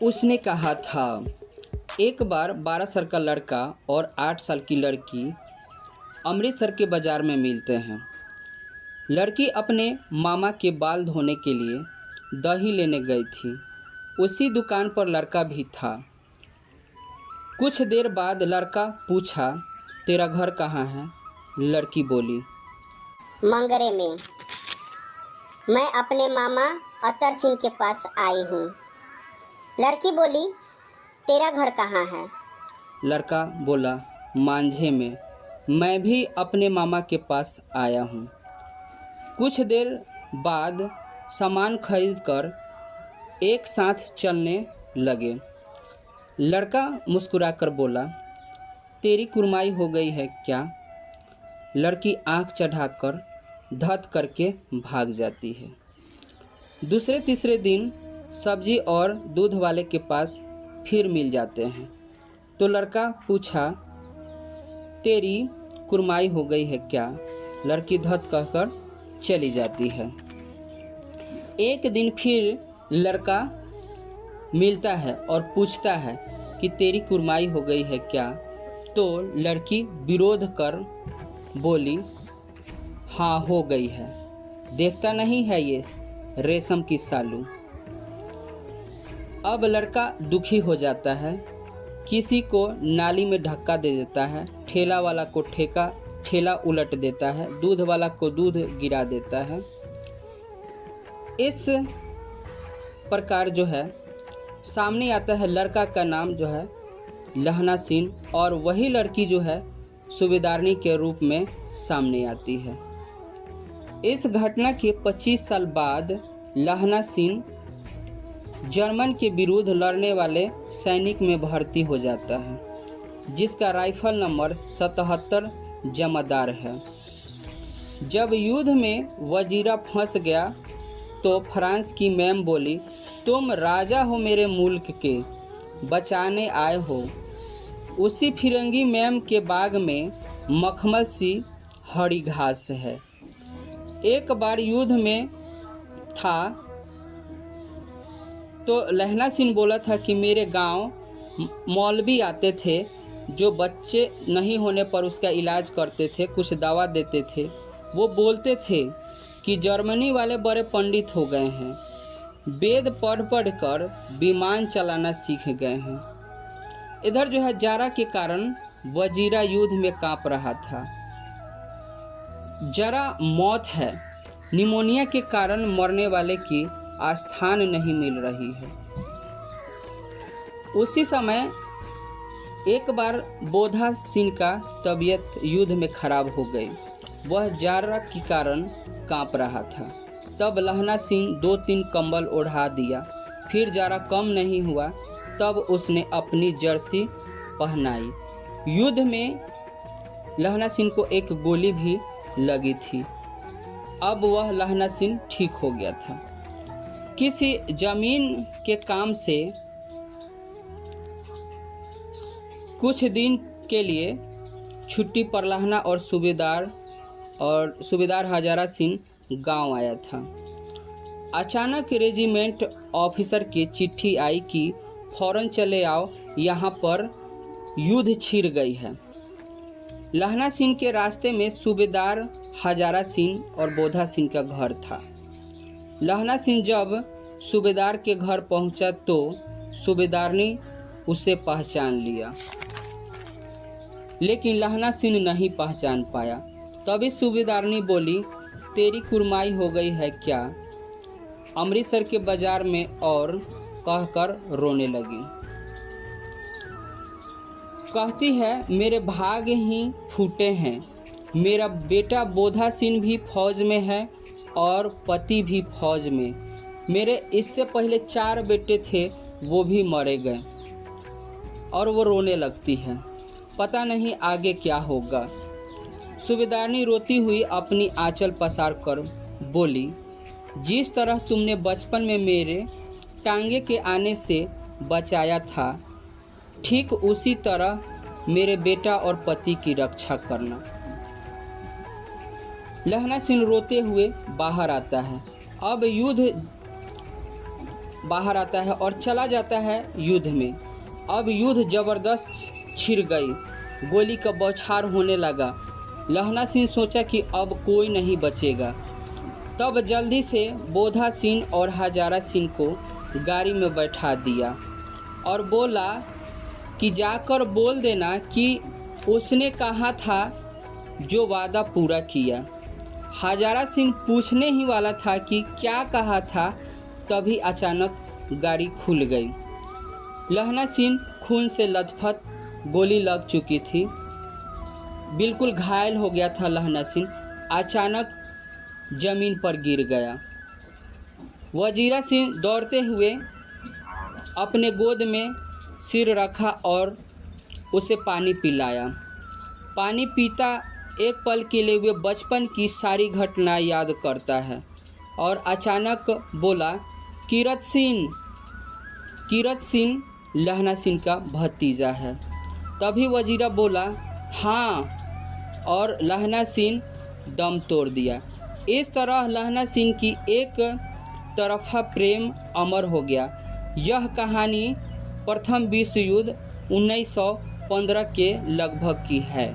उसने कहा था, एक बार 12 साल का लड़का और 8 साल की लड़की अमृतसर के बाज़ार में मिलते हैं। लड़की अपने मामा के बाल धोने के लिए दही लेने गई थी। उसी दुकान पर लड़का भी था। कुछ देर बाद लड़का पूछा, तेरा घर कहाँ है? लड़की बोली, मंगरे में। मैं अपने मामा अतर सिंह के पास आई हूँ। लड़की बोली, तेरा घर कहाँ है? लड़का बोला, मांझे में। मैं भी अपने मामा के पास आया हूँ। कुछ देर बाद सामान खरीदकर एक साथ चलने लगे। लड़का मुस्कुराकर बोला, तेरी कुरमाई हो गई है क्या? लड़की आंख चढ़ाकर धत करके भाग जाती है। दूसरे तीसरे दिन सब्जी और दूध वाले के पास फिर मिल जाते हैं तो लड़का पूछा, तेरी कुरमाई हो गई है क्या? लड़की धत कहकर चली जाती है। एक दिन फिर लड़का मिलता है और पूछता है कि तेरी कुरमाई हो गई है क्या? तो लड़की विरोध कर बोली, हाँ हो गई है। देखता नहीं है ये रेशम की सालू। अब लड़का दुखी हो जाता है। किसी को नाली में धक्का दे देता है, ठेला वाला को ठेला उलट देता है, दूध वाला को दूध गिरा देता है। इस प्रकार जो है सामने आता है। लड़का का नाम जो है लहना सिंह और वही लड़की जो है सूबेदारनी के रूप में सामने आती है। इस घटना के 25 साल बाद लहना सिंह जर्मन के विरुद्ध लड़ने वाले सैनिक में भर्ती हो जाता है, जिसका राइफल नंबर 77 जमादार है। जब युद्ध में वजीरा फंस गया तो फ्रांस की मैम बोली, तुम राजा हो मेरे मुल्क के, बचाने आए हो। उसी फिरंगी मैम के बाग में मखमल सी हरी घास है। एक बार युद्ध में था तो लहना सिंह बोला था कि मेरे गांव मौलवी आते थे जो बच्चे नहीं होने पर उसका इलाज करते थे, कुछ दवा देते थे। वो बोलते थे कि जर्मनी वाले बड़े पंडित हो गए हैं, वेद पढ़ पढ़ कर विमान चलाना सीख गए हैं। इधर जो है जारा के कारण वजीरा युद्ध में कांप रहा था। जरा मौत है, निमोनिया के कारण मरने वाले की आस्थान नहीं मिल रही है। उसी समय एक बार बोधा सिंह का तबीयत युद्ध में खराब हो गई। वह जारा के कारण कांप रहा था। तब लहना सिंह 2-3 कंबल ओढ़ा दिया। फिर जारा कम नहीं हुआ तब उसने अपनी जर्सी पहनाई। युद्ध में लहना सिंह को एक गोली भी लगी थी। अब वह लहना सिंह ठीक हो गया था। किसी जमीन के काम से कुछ दिन के लिए छुट्टी पर लहना और सूबेदार हजारा सिंह गांव आया था। अचानक रेजिमेंट ऑफिसर की चिट्ठी आई कि फौरन चले आओ, यहाँ पर युद्ध छिड़ गई है। लहना सिंह के रास्ते में सूबेदार हजारा सिंह और बोधा सिंह का घर था। लहना सिंह जब सूबेदार के घर पहुंचा तो सूबेदारनी उसे पहचान लिया, लेकिन लहना सिंह नहीं पहचान पाया। तभी सूबेदारनी बोली, तेरी कुरमाई हो गई है क्या? अमृतसर के बाजार में, और कहकर रोने लगी। कहती है, मेरे भाग ही फूटे हैं। मेरा बेटा बोधा सिंह भी फौज में है और पति भी फौज में। मेरे इससे पहले 4 बेटे थे, वो भी मरे गए। और वो रोने लगती है। पता नहीं आगे क्या होगा। सूबेदारनी रोती हुई अपनी आंचल पसार कर बोली, जिस तरह तुमने बचपन में मेरे टांगे के आने से बचाया था, ठीक उसी तरह मेरे बेटा और पति की रक्षा करना। लहना सिंह रोते हुए बाहर आता है। अब युद्ध बाहर आता है और चला जाता है युद्ध में। अब युद्ध ज़बरदस्त छिड़ गई, गोली का बौछार होने लगा। लहना सिंह सोचा कि अब कोई नहीं बचेगा। तब जल्दी से बोधा सिंह और हजारा सिंह को गाड़ी में बैठा दिया और बोला कि जाकर बोल देना कि उसने कहा था जो वादा पूरा किया। हजारा सिंह पूछने ही वाला था कि क्या कहा था, तभी अचानक गाड़ी खुल गई। लहना सिंह खून से लथपथ, गोली लग चुकी थी, बिल्कुल घायल हो गया था। लहना सिंह अचानक जमीन पर गिर गया। वजीरा सिंह दौड़ते हुए अपने गोद में सिर रखा और उसे पानी पिलाया। पानी पीता एक पल के लिए वे बचपन की सारी घटना याद करता है और अचानक बोला, कीरत सिंह लहना सिंह का भतीजा है। तभी वजीरा बोला, हाँ, और लहना सिंह दम तोड़ दिया। इस तरह लहना सिंह की एक तरफा प्रेम अमर हो गया। यह कहानी प्रथम विश्व युद्ध 1915 के लगभग की है।